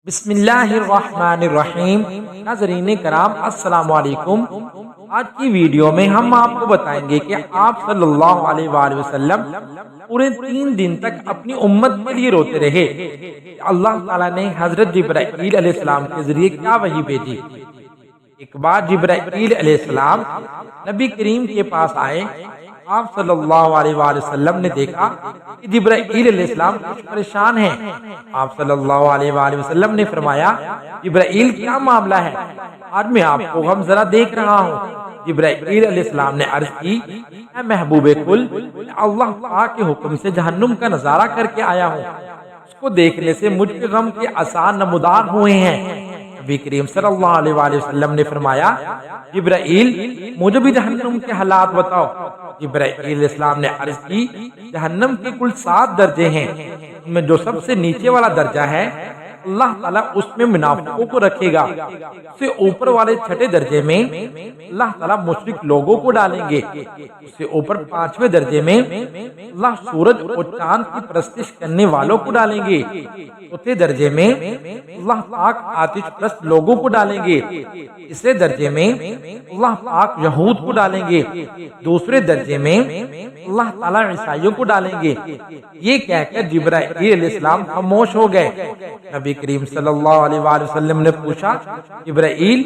بسم اللہ الرحمن الرحیم۔ ناظرین کرام السلام علیکم۔ آج کی ویڈیو میں ہم آپ کو بتائیں گے کہ آپ صلی اللہ علیہ وآلہ وسلم پورے 3 دن تک اپنی امت کے لیے روتے رہے۔ اللہ تعالیٰ نے حضرت جبرائیل علیہ السلام کے ذریعے کیا وحی بھیجی۔ ایک بار جبرائیل علیہ السلام نبی کریم کے پاس آئے۔ آپ صلی اللہ علیہ وآلہ وسلم نے دیکھا کہ جبرائیل علیہ السلام کچھ پریشان ہیں۔ آپ صلی اللہ علیہ وآلہ وسلم نے فرمایا، جبرائیل کیا معاملہ ہے؟ آج میں آپ کو غم ذرا دیکھ رہا ہوں۔ جبرائیل علیہ السلام نے عرض کی، اے محبوب کل، اللہ پاک کے حکم سے جہنم کا نظارہ کر کے آیا ہوں۔ اس کو دیکھنے سے مجھ کے غم کے آثار نمودار ہوئے ہیں۔ نبی کریم صلی اللہ علیہ وآلہ وسلم نے فرمایا، جبرائیل مجھے بھی جہنم کے حالات بتاؤ۔ جبرائیل علیہ السلام نے عرض کی، جہنم کے کل 7 درجے ہیں، ان میں جو سب سے نیچے والا درجہ ہے اللہ تعالیٰ اس میں منافقوں کو رکھے گا۔ اس سے اوپر والے 6 درجے میں اللہ تعالیٰ مشرک لوگوں کو ڈالیں گے۔ اس سے اوپر 5ویں درجے میں اللہ سورج اور چاند کی پرستش کرنے والوں کو ڈالیں گے۔ 4تھے درجے میں اللہ پاک آتش پرست لوگوں کو ڈالیں گے۔ 3رے درجے میں اللہ پاک یہود کو ڈالیں گے۔ 2 درجے میں اللہ تعالیٰ عیسائیوں کو ڈالیں گے۔ یہ کہہ کر جبرائیل علیہ السلام خاموش ہو گئے۔ نبی کریم صلی اللہ علیہ وآلہ وسلم نے پوچھا، جبرائیل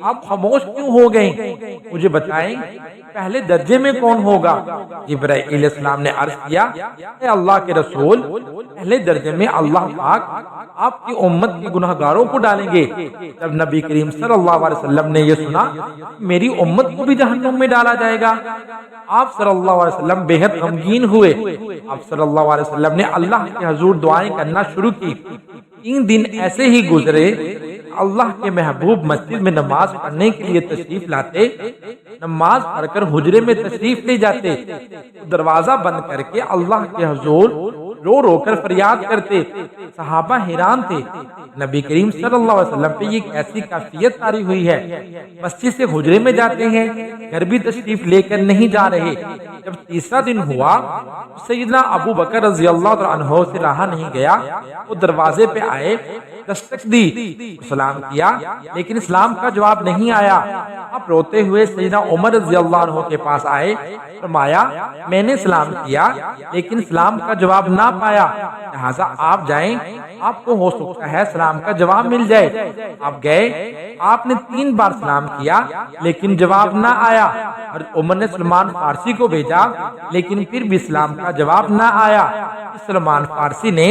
آپ خاموش کیوں ہو گئے؟ مجھے بتائیں پہلے درجے میں کون ہوگا؟ جبرائیل علیہ السلام نے عرض کیا، اے اللہ کے رسول، پہلے درجے میں اللہ پاک آپ کی امت کے گناہگاروں کو ڈالیں گے۔ جب نبی کریم صلی اللہ علیہ وسلم نے یہ سنا، میری امت کو بھی جہنم میں ڈالا جائے گا، آپ صلی اللہ علیہ وسلم بے حد غمگین ہوئے۔ آپ صلی اللہ علیہ وسلم نے اللہ کے حضور دعائیں کرنا شروع کی۔ 3 دن ایسے ہی گزرے۔ اللہ کے محبوب مسجد میں نماز پڑھنے کے لیے تشریف لاتے، نماز پڑھ کر حجرے میں تشریف لے جاتے، دروازہ بند کر کے اللہ کے حضور رو رو کر فریاد کرتے۔ صحابہ حیران تھے، نبی کریم صلی اللہ علیہ وسلم پہ یہ کیسی کیفیت طاری ہوئی ہے؟ مسجد سے حجرے میں جاتے ہیں، گھر بھی تشریف لے کر نہیں جا رہے۔ جب 3را دن ہوا، سیدنا ابو بکر رضی اللہ عنہ سے رہا نہیں گیا، وہ دروازے پہ آئے، دستک دی، سلام کیا، لیکن اسلام کا جواب نہیں آیا۔ آپ روتے ہوئے سیدنا عمر رضی اللہ عنہ کے پاس آئے، فرمایا میں نے سلام کیا لیکن اسلام کا جواب نہ پایا، لہذا آپ جائیں، آپ کو ہو سکتا ہے سلام کا جواب مل جائے۔ آپ گئے، آپ نے 3 بار سلام کیا لیکن جواب نہ آیا۔ اور عمر نے سلمان فارسی کو بھیجا لیکن پھر بھی اسلام کا جواب نہ آیا۔ سلمان فارسی نے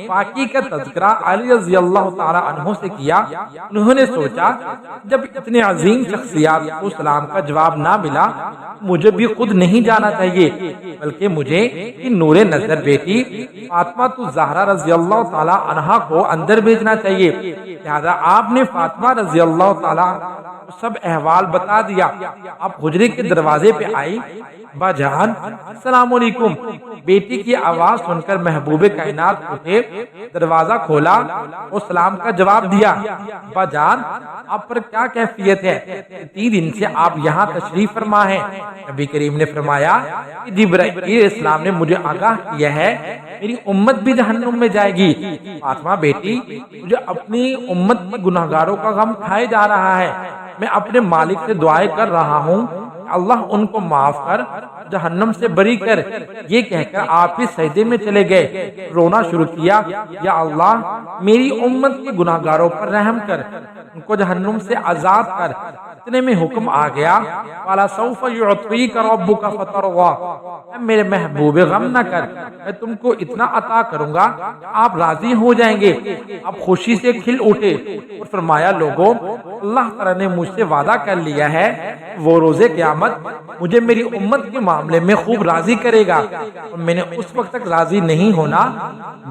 پاکی کا تذکرہ علی رضی اللہ تعالی عنہ سے کیا۔ انہوں نے سوچا جب اتنے عظیم شخصیات کو سلام کا جواب نہ ملا، مجھے بھی خود نہیں جانا چاہیے بلکہ مجھے نور نظر بیٹی فاطمہ الزہرا رضی اللہ تعالی عنہا کو اندر بھیجنا چاہیے۔ لہذا آپ نے فاطمہ رضی اللہ تعالی سب احوال بتا دیا۔ آپ حجرے کے دروازے پہ آئی، با جان السلام علیکم۔ بیٹی کی آواز سن کر محبوب کائنات اٹھے، دروازہ کھولا اور سلام کا جواب دیا۔ با جان آپ پر کیا کیفیت ہے؟ 3 دن سے آپ یہاں تشریف فرما ہیں۔ نبی کریم نے فرمایا کہ جبرائیل علیہ السلام نے مجھے آگاہ کیا ہے میری امت بھی جہنم میں جائے گی۔ فاطمہ بیٹی، مجھے اپنی امت کے گناہگاروں کا غم کھائے جا رہا ہے۔ میں اپنے مالک سے دعائیں کر رہا ہوں، اللہ ان کو معاف کر، جہنم سے بری کر۔ یہ کہہ کر آپ ہی سجدے میں چلے گئے، رونا شروع کیا، یا اللہ میری امت کے گناہگاروں پر رحم کر، ان کو جہنم سے آزاد کر۔ اتنے میں حکم آ گیا، وَلَا سَوْفَ يُعْطِيكَ رَبُّكَ فَتَرْضَىٰ، میرے محبوب غم نہ کر، میں تم کو اتنا عطا کروں گا آپ راضی ہو جائیں گے۔ آپ خوشی سے کھل اٹھے اور فرمایا، لوگوں اللہ تعالیٰ نے مجھ سے وعدہ کر لیا ہے وہ روز قیامت مجھے میری امت کے معاملے میں خوب راضی کرے گا، اور میں نے اس وقت تک راضی نہیں ہونا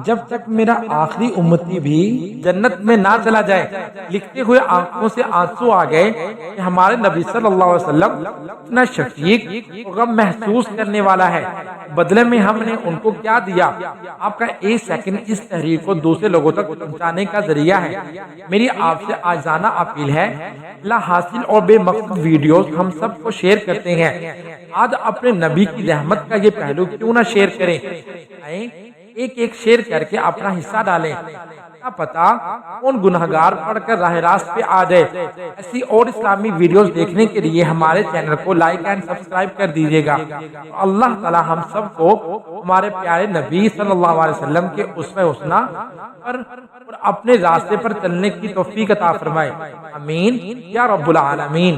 جب تک میرا آخری امتی بھی جنت میں نہ چلا جائے۔ لکھتے ہوئے آنکھوں سے آنسو آ گئے کہ ہمارے نبی صلی اللہ علیہ وسلم اتنا شفیق اور غم محسوس کرنے والا ہے، بدلے میں ہم نے ان کو کیا دیا؟ آپ کا 1 سیکنڈ اس تحریر کو دوسرے لوگوں تک پہنچانے کا ذریعہ ہے۔ میری آپ سے آجزانہ اپیل ہے، لا حاصل اور بے مقصد ویڈیوز ہم سب کو شیئر کرتے ہیں، آج اپنے نبی کی رحمت کا یہ پہلو کیوں نہ شیئر کریں؟ ایک شیئر کر کے اپنا حصہ ڈالیں۔ کیا پتا کون گنہگار پڑھ کر راہ راست پہ آ جائے۔ ایسی اور اسلامی ویڈیوز دیکھنے کے لیے ہمارے چینل کو لائک اینڈ سبسکرائب کر دیجیے گا۔ اللہ تعالی ہم سب کو ہمارے پیارے نبی صلی اللہ علیہ وسلم کے اسوہ حسنہ پر اور اپنے راستے پر چلنے کی توفیق عطا فرمائے، آمین یا رب العالمین۔